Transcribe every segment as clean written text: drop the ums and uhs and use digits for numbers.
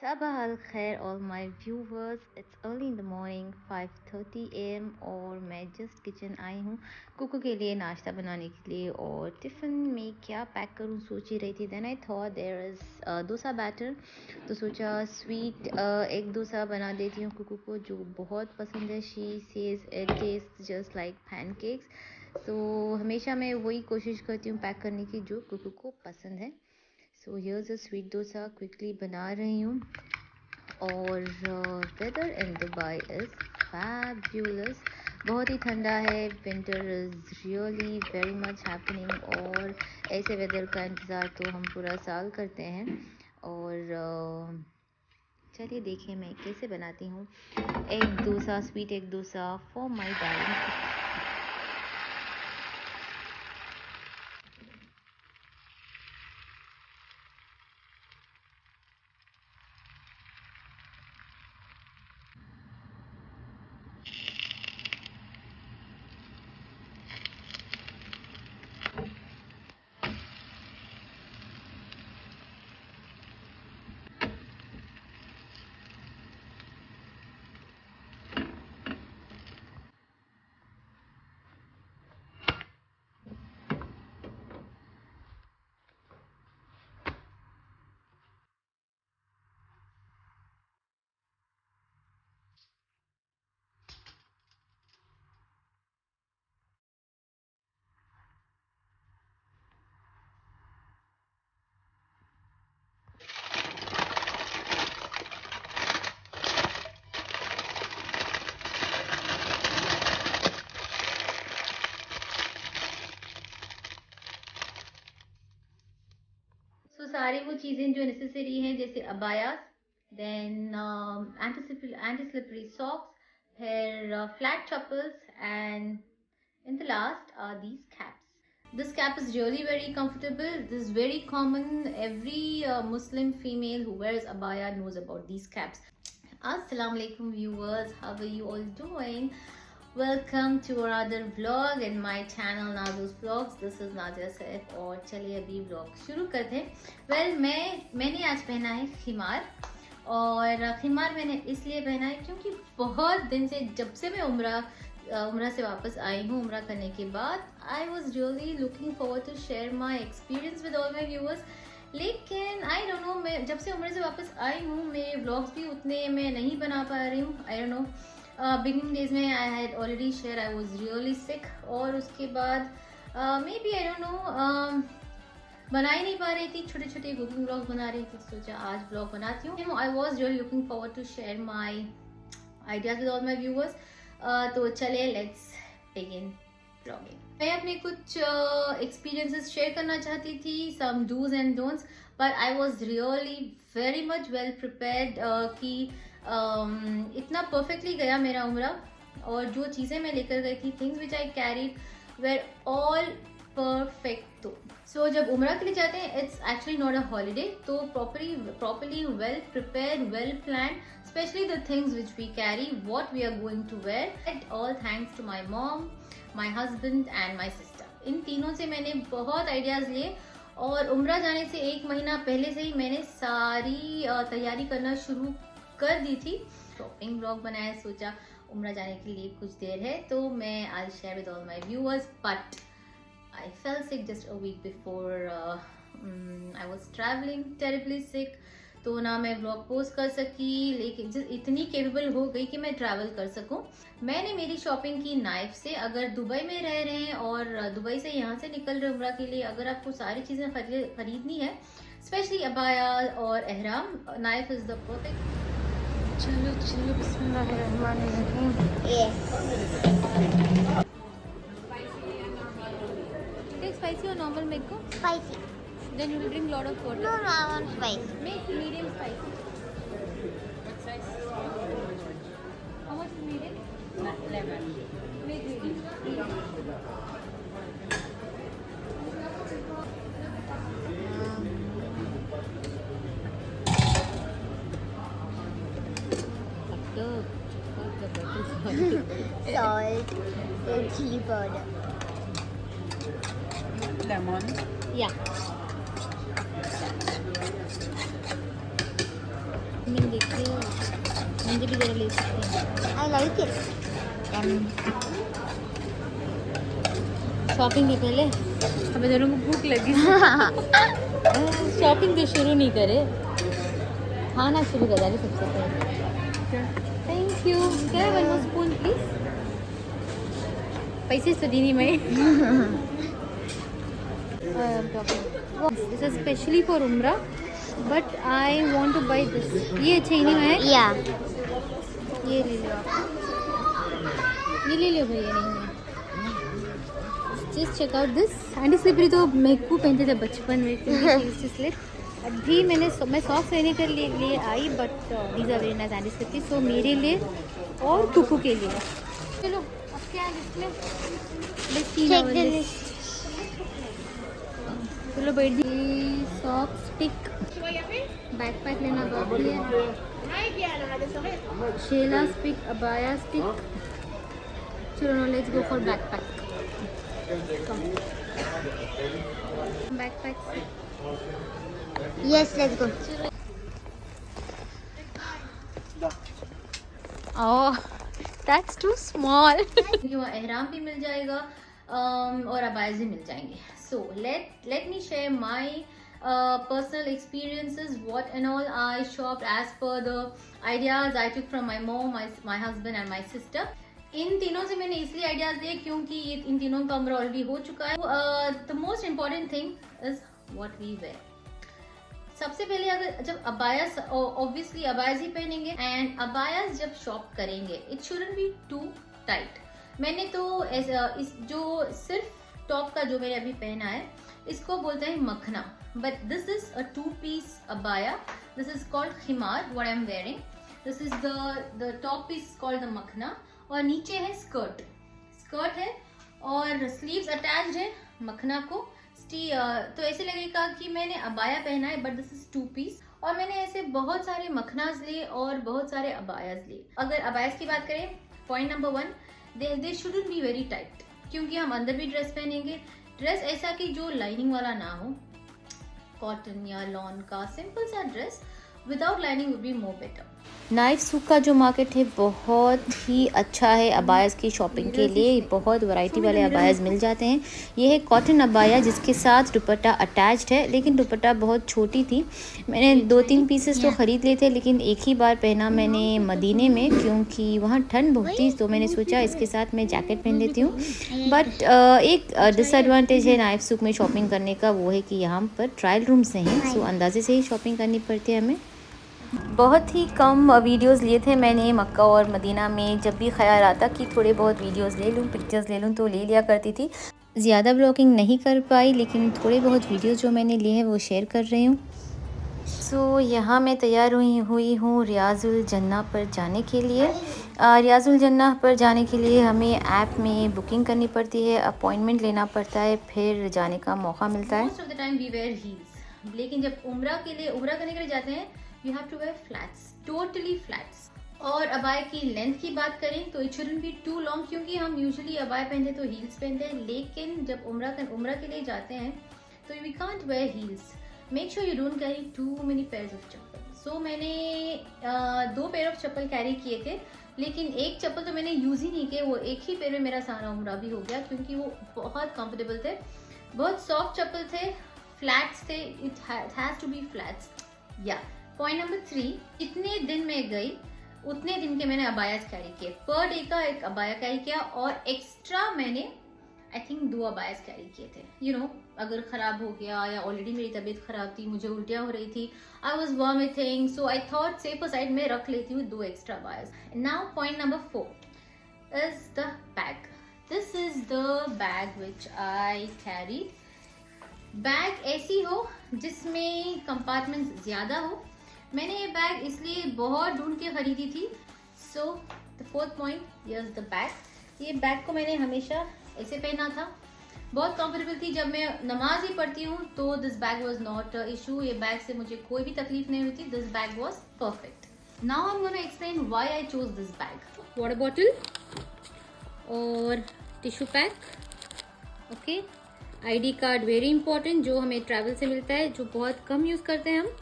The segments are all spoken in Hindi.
Sabah al khair all my viewers. It's early in the morning 5:30 a.m. और मैं जस्ट किचन आई हूँ कुकू के लिए नाश्ता बनाने के लिए और टिफ़िन में क्या पैक करूँ सोच ही रही थी. Then I thought there is dosa batter, तो सोचा स्वीट एग डोसा बना देती हूँ कुकू को जो बहुत पसंद है. She says it taste just like pancakes. So हमेशा मैं वही कोशिश करती हूँ पैक करने की जो कुकू को पसंद है. So here's a sweet dosa quickly बना रही हूँ. और weather in Dubai is fabulous. बहुत ही ठंडा है. Winter is really very much happening और ऐसे वेदर का इंतज़ार तो हम पूरा साल करते हैं. और चलिए देखें मैं कैसे बनाती हूँ egg dosa, sweet egg dosa for my darling. So सारी वो चीज़ें जो नेसेसरी हैं जैसे अबायास, देन एंटी स्लिपरी सॉक्स, फिर flat chappals and in the last are these caps. This cap is really very comfortable. This is very common. Every Muslim female who wears abaya knows about these caps. Assalamu alaikum viewers, how are you all doing? Welcome to another vlog in my channel Nazu's Vlogs. This is Nazia Saif और चलिए अभी vlog शुरू करते हैं. Well, मैंने आज पहना है खिमार. और खिमार मैंने इसलिए पहना है क्योंकि बहुत दिन से जब से मैं उम्रा से वापस आई हूँ उम्रा करने के बाद I was really looking forward to share my experience with all my viewers. लेकिन आई डोंट नो, मैं जब से उम्र से वापस आई हूँ मेरे व्लॉग्स भी उतने मैं नहीं बना पा रही हूँ. I don't know, beginning days में I had already share I was really sick और उसके बाद maybe I don't know बना ही नहीं पा रही थी. छोटे छोटे कुकिंग व्लॉग बना रही थी. सोचा आज व्लॉग बनाती हूँ. I was really looking forward to share my ideas with all my viewers. तो चलिए लेट्स बिगिन व्लॉगिंग. मैं अपने कुछ एक्सपीरियंसेस शेयर करना चाहती थी, some dos and don'ts, but I was really very much well prepared कि इतना परफेक्टली गया मेरा उम्रा. और जो चीज़ें मैं लेकर गई थी, things which I carried were all perfecto. So जब उम्रा के लिए जाते हैं it's actually not a holiday, तो properly well prepared, well plan, especially the things which we carry, what we are going to wear. It all thanks to my mom, my husband and my sister. इन तीनों से मैंने बहुत आइडियाज लिए और उम्रा जाने से एक महीना पहले से ही मैंने सारी तैयारी करना शुरू कर दी थी. शॉपिंग ब्लॉग बनाया, सोचा उम्रा जाने के लिए कुछ देर है तो मैं I share with all my viewers. But I fell sick just a week before. I was traveling terribly sick. तो ना मैं ब्लॉग पोस्ट कर सकी, लेकिन इतनी केपेबल हो गई कि मैं ट्रैवल कर सकूं. मैंने मेरी शॉपिंग की नाइफ से. अगर दुबई में रह रहे हैं और दुबई से यहाँ से निकल रहे उम्रा के लिए, अगर आपको सारी चीज़ें खरीदनी है, स्पेशली अबाया और एहराम, नाइफ इज़ द परफेक्ट. चलो चलो बिस्मिल्लाहिर्रहमानिर्रहीम. Spicy or normal mango? Spicy. Then you will drink lot of water. No, I want spicy. Make medium spicy. What size? How much is medium? 11. Make medium. Salt and chili powder. Lemon. Yeah. लिए भी ज़रा ले सकते हैं। I like it. शॉपिंग के पहले हमें दोनों को भूख लगी। शॉपिंग तो शुरू नहीं करे, खाना शुरू कर डाले सबसे पहले। Thank you. क्या वन मोर स्पून प्लीज। पैसे तो दी नहीं मैं। दिस इज स्पेशली फॉर उम्रा, but I want to buy this. ये अच्छे ही नहीं है। Yeah. ये ले लो आप, ये ले लो भैया। नहीं है, just check out this. Anti slippery तो मेकू पहनते थे बचपन में क्योंकि स्लिप। अभी मैं सॉक्स लेने के लिए आई, but these are very nice anti slippery. So मेरे लिए और कुकू के लिए। चलो अब क्या है इसमें, Let's see Check now the this. चलो बैठ दी। सॉक्स पिक, बैकपैक लेना बाकी है। शेला पिक, अबाया पिक। चलो let's go for backpack. Backpack. Yes, let's go. Oh that's too small. वहाँ एहराम भी मिल जाएगा और अबायज भी मिल जाएंगे। So let me share my personal experiences, what and all I shopped as per the ideas I took from my mom, my husband and my sister. इन तीनों से मैंने इसलिए आइडियाज लिए क्योंकि ये इन तीनों का उम्र ऑलरेडी हो चुका है। The most important thing is what we wear. सबसे पहले अगर जब अबायास, ऑब्वियसली अबायास ही पहनेंगे, एंड अबायास जब शॉप करेंगे it shouldn't be too tight. मैंने तो इस जो सिर्फ टॉप का जो मैंने अभी पहना है इसको बोलते हैं मखना, but this is a 2-piece अबाया। दिस इज कॉल्ड खिमार, what I am wearing. This is the top is called the मखना, और नीचे है स्कर्ट है और स्लीव्स अटैच्ड है मखना को। तो ऐसे लगेगा कि मैंने अबाया पहना है, बट दिस इज 2-piece। और मैंने ऐसे बहुत सारे मखनाज लिए और बहुत सारे अबायाज लिए। अगर अबायाज की बात करें, point number 1, they shouldn't be very tight, क्योंकि हम अंदर भी ड्रेस पहनेंगे। ड्रेस ऐसा कि जो लाइनिंग वाला ना हो, कॉटन या लॉन का सिंपल सा dress without lining would be more better. Naif Souq का जो मार्केट है बहुत ही अच्छा है अबायास की शॉपिंग के लिए। बहुत वैरायटी वाले अबायास मिल जाते हैं। ये है कॉटन अबाया जिसके साथ दुपट्टा अटैच्ड है, लेकिन दुपट्टा बहुत छोटी थी। मैंने 2-3 पीसेस तो ख़रीद लिए थे, लेकिन एक ही बार पहना मैंने मदीने में, क्योंकि वहाँ ठंड बहुत थी। तो मैंने सोचा इसके साथ मैं जैकेट पहन लेती हूँ। बट एक डिसएडवांटेज है नाइफ सूक में शॉपिंग करने का, वो है कि यहाँ पर ट्रायल रूम्स हैं, सो अंदाजे से ही शॉपिंग करनी पड़ती है हमें। बहुत ही कम वीडियोस लिए थे मैंने मक्का और मदीना में। जब भी ख्याल आता कि थोड़े बहुत वीडियोस ले लूँ, पिक्चर्स ले लूँ, तो ले लिया करती थी। ज़्यादा ब्लॉगिंग नहीं कर पाई, लेकिन थोड़े बहुत वीडियोस जो मैंने लिए हैं वो शेयर कर रही हूँ। सो यहाँ मैं तैयार हुई हूँ रियाजुल जन्ना पर जाने के लिए। रियाजुल जन्ना पर जाने के लिए हमें ऐप में बुकिंग करनी पड़ती है, अपॉइंटमेंट लेना पड़ता है, फिर जाने का मौका मिलता है। Most of the time we wear heels, लेकिन जब उम्रा करने के लिए जाते हैं you have to wear flats, totally flats। और अबाया की लेंथ की बात करें तो it shouldn't be too long, क्योंकि हम यूजुअली अबाया पहनते तो हील्स पहनते हैं, लेकिन जब उम्रा के लिए जाते हैं तो we can't wear heels। make sure you don't carry too many pairs of chappal. so मैंने 2 पेयर ऑफ चप्पल कैरी किए थे, लेकिन एक चप्पल तो मैंने यूज ही नहीं किए। वो एक ही पेयर में मेरा सारा उम्रा भी हो गया, क्योंकि वो बहुत कंफर्टेबल थे, बहुत सॉफ्ट चप्पल थे, फ्लैट्स थे। It has to be flats. या पॉइंट नंबर 3, जितने दिन मैं गई उतने दिन के मैंने अबायास कैरी किए। पर डे का एक अबाया कैरी किया, और एक्स्ट्रा मैंने आई थिंक 2 अबायास कैरी किए थे। यू नो, अगर ख़राब हो गया या ऑलरेडी मेरी तबीयत ख़राब थी, मुझे उल्टियाँ हो रही थी, I was vomiting, so I thought safer side में रख लेती हूँ 2 extra abayas. Now point number 4 is the bag. This is the bag which I carry. Bag ऐसी हो जिसमें कंपार्टमेंट्स ज़्यादा हो। मैंने ये बैग इसलिए बहुत ढूंढ के खरीदी थी। So the 4th point, yes the bag. ये बैग को मैंने हमेशा ऐसे पहना था, बहुत कंफर्टेबल थी। जब मैं नमाज ही पढ़ती हूँ तो this bag was not issue. ये बैग से मुझे कोई भी तकलीफ नहीं होती। This bag was perfect. Now I am gonna explain why I chose this bag. Water bottle और tissue pack, okay. ID card very important, जो हमें ट्रैवल से मिलता है, जो बहुत कम यूज़ करते हैं हम।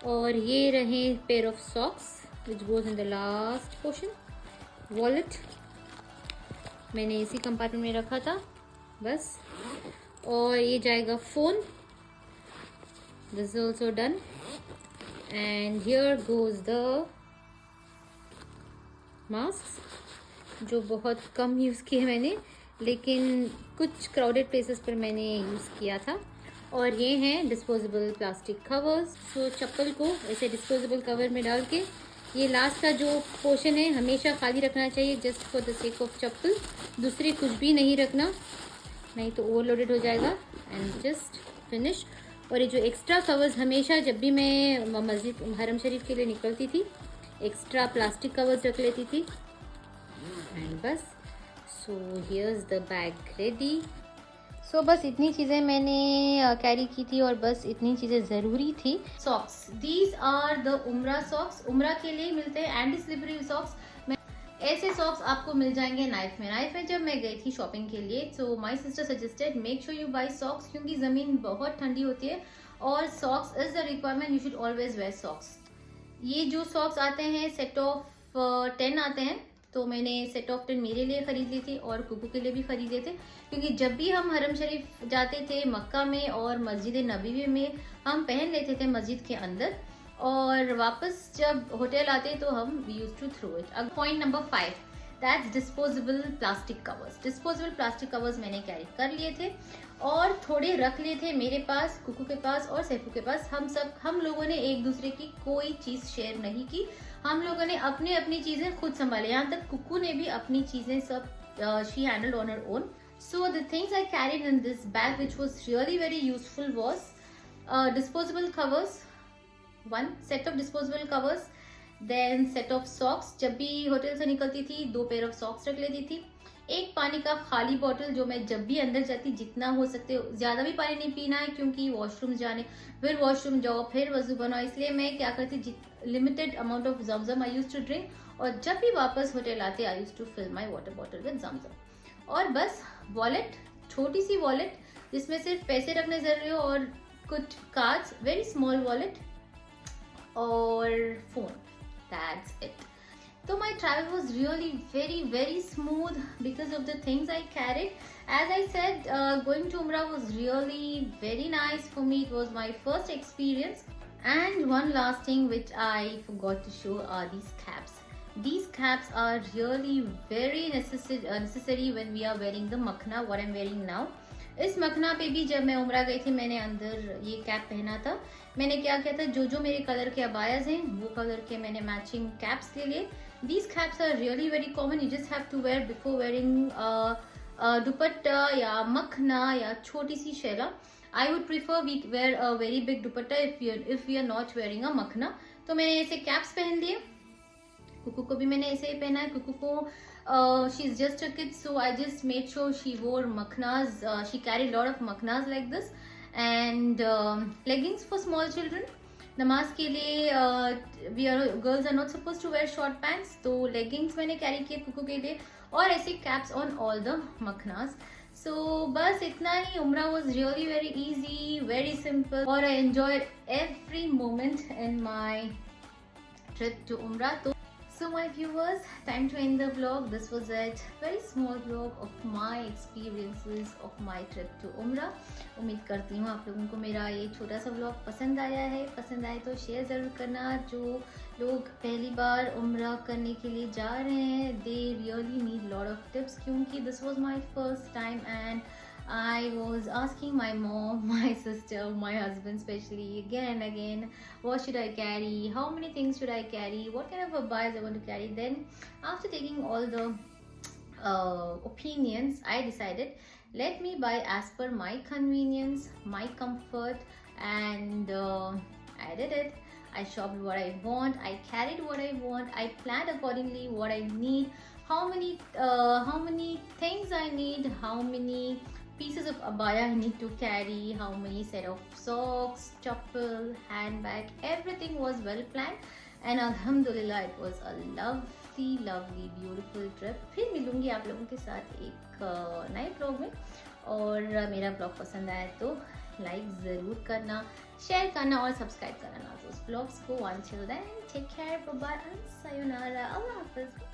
और ये रहे pair of socks, which goes in the last portion. Wallet मैंने इसी कंपार्टमेंट में रखा था बस. और ये जाएगा phone. This is also done. And here goes the masks, जो बहुत कम यूज़ किए मैंने, लेकिन कुछ क्राउडेड प्लेसेस पर मैंने यूज़ किया था. और ये हैं डिस्पोजेबल प्लास्टिक कवर्स. सो चप्पल को ऐसे डिस्पोजेबल कवर में डाल के, ये लास्ट का जो पोर्शन है हमेशा खाली रखना चाहिए, just for the sake of chappal. दूसरे कुछ भी नहीं रखना, नहीं तो ओवरलोडेड हो जाएगा. And just finish. और ये जो एक्स्ट्रा कवर्स, हमेशा जब भी मैं मस्जिद हरम शरीफ के लिए निकलती थी, एक्स्ट्रा प्लास्टिक कवर्स रख लेती थी. एंड बस. So here's the bag ready. So बस इतनी चीज़ें मैंने कैरी की थी और बस इतनी चीज़ें ज़रूरी थी. सॉक्स, दीज आर द उम्रा सॉक्स. उम्रा के लिए मिलते हैं एंटी स्लिपरी सॉक्स. ऐसे सॉक्स आपको मिल जाएंगे नाइफ में जब मैं गई थी शॉपिंग के लिए. So my sister suggested make sure you buy socks, क्योंकि ज़मीन बहुत ठंडी होती है और socks is the requirement. You should always wear socks. ये जो सॉक्स आते हैं सेट ऑफ 10 आते हैं, तो मैंने सेट ऑफ 10 मेरे लिए ख़रीद ली थी और कुकू के लिए भी ख़रीदे थे, क्योंकि जब भी हम हरम शरीफ जाते थे मक्का में और मस्जिद नबवी में हम पहन लेते थे मस्जिद के अंदर, और वापस जब होटल आते तो हम यूज टू थ्रो इट. अब point number 5, that's disposable plastic covers. Disposable plastic covers मैंने कैरी कर लिए थे और थोड़े रख लिए थे मेरे पास, कुकू के पास और सैफू के पास. हम लोगों ने एक दूसरे की कोई चीज़ शेयर नहीं की. हम लोगों ने अपनी अपनी चीज़ें खुद संभाले. यहाँ तक कुकू ने भी अपनी चीज़ें सब she handled on her own. So the things I carried in this bag which was really very useful was disposable covers, 1 set of disposable covers, then set of socks. जब भी होटल से निकलती थी 2 पेयर ऑफ सॉक्स रख लेती थी. एक पानी का खाली बॉटल, जो मैं जब भी अंदर जाती जितना हो सकते ज़्यादा भी पानी नहीं पीना है, क्योंकि वॉशरूम जाने फिर वॉशरूम जाओ फिर वजू बनाओ, इसलिए मैं क्या करती limited amount of Zamzam I use to drink. और जब भी वापस होटल आते I use to fill my water bottle with Zamzam. और बस वॉलेट, छोटी सी वॉलेट जिसमें सिर्फ पैसे रखने जरूरी हो और कुछ कार्ड्स, वेरी स्मॉल वॉलेट और phone. That's it. So my travel was really very smooth because of the things I carried. As I said, going to Umrah was really very nice for me. It was my first experience. And one last thing which I forgot to show are these caps. These caps are really very necessary when we are wearing the makhna, what I'm wearing now. इस मखना पे भी जब मैं उम्रा गई थी मैंने अंदर ये कैप पहना था. मैंने क्या किया था, जो मेरे कलर के अबायाज हैं वो कलर के मैंने मैचिंग कैप्स ले लिए. These caps are really very common. You just have to wear before wearing dupatta या मखना या छोटी सी शैला. I would prefer we wear a very big dupatta if we are not wearing a मखना. तो मैंने ऐसे कैप्स पहन लिए. कुकू को भी मैंने ऐसे ही पहना है. कुकू को she's just a kid, so I just made sure she wore makhnas. She carried a lot of makhnas like this, and leggings for small children. नमाज के लिए girls are not suppose to wear short pants, तो लेगिंग्स मैंने कैरी किए कुकू के लिए, और ऐसे कैप्स ऑन ऑल द मखनास. सो बस इतना ही. उम्रा was really very easy, very simple, और I enjoyed every moment in my trip to उम्रा. So my viewers, time to end the vlog. This was it. Very small vlog of my experiences of my trip to Umrah. उम्मीद करती हूँ आप लोगों को मेरा ये छोटा सा vlog पसंद आया है. पसंद आए तो शेयर ज़रूर करना. जो लोग पहली बार उम्रा करने के लिए जा रहे हैं, they really need lot of tips, क्योंकि this was my first time and I was asking my mom, my sister, my husband especially again and again, what should I carry, how many things should I carry, what kind of abayas I want to carry. Then after taking all the opinions, I decided let me buy as per my convenience, my comfort, and I did it. I shopped what I want, I carried what I want, I planned accordingly what I need, how many things I need, how many pieces of abaya I need to carry, how many set of socks, chappal, handbag, everything was well planned, and alhamdulillah it was a lovely beautiful trip. फिर मिलूंगी आप लोगों के साथ एक नए ब्लॉग में, और मेरा ब्लॉग पसंद आया तो लाइक ज़रूर करना, शेयर करना और सब्सक्राइब करना नाज़ोस ब्लॉग्स को। Until then, take care, bye bye and sayonara. Allah Hafiz.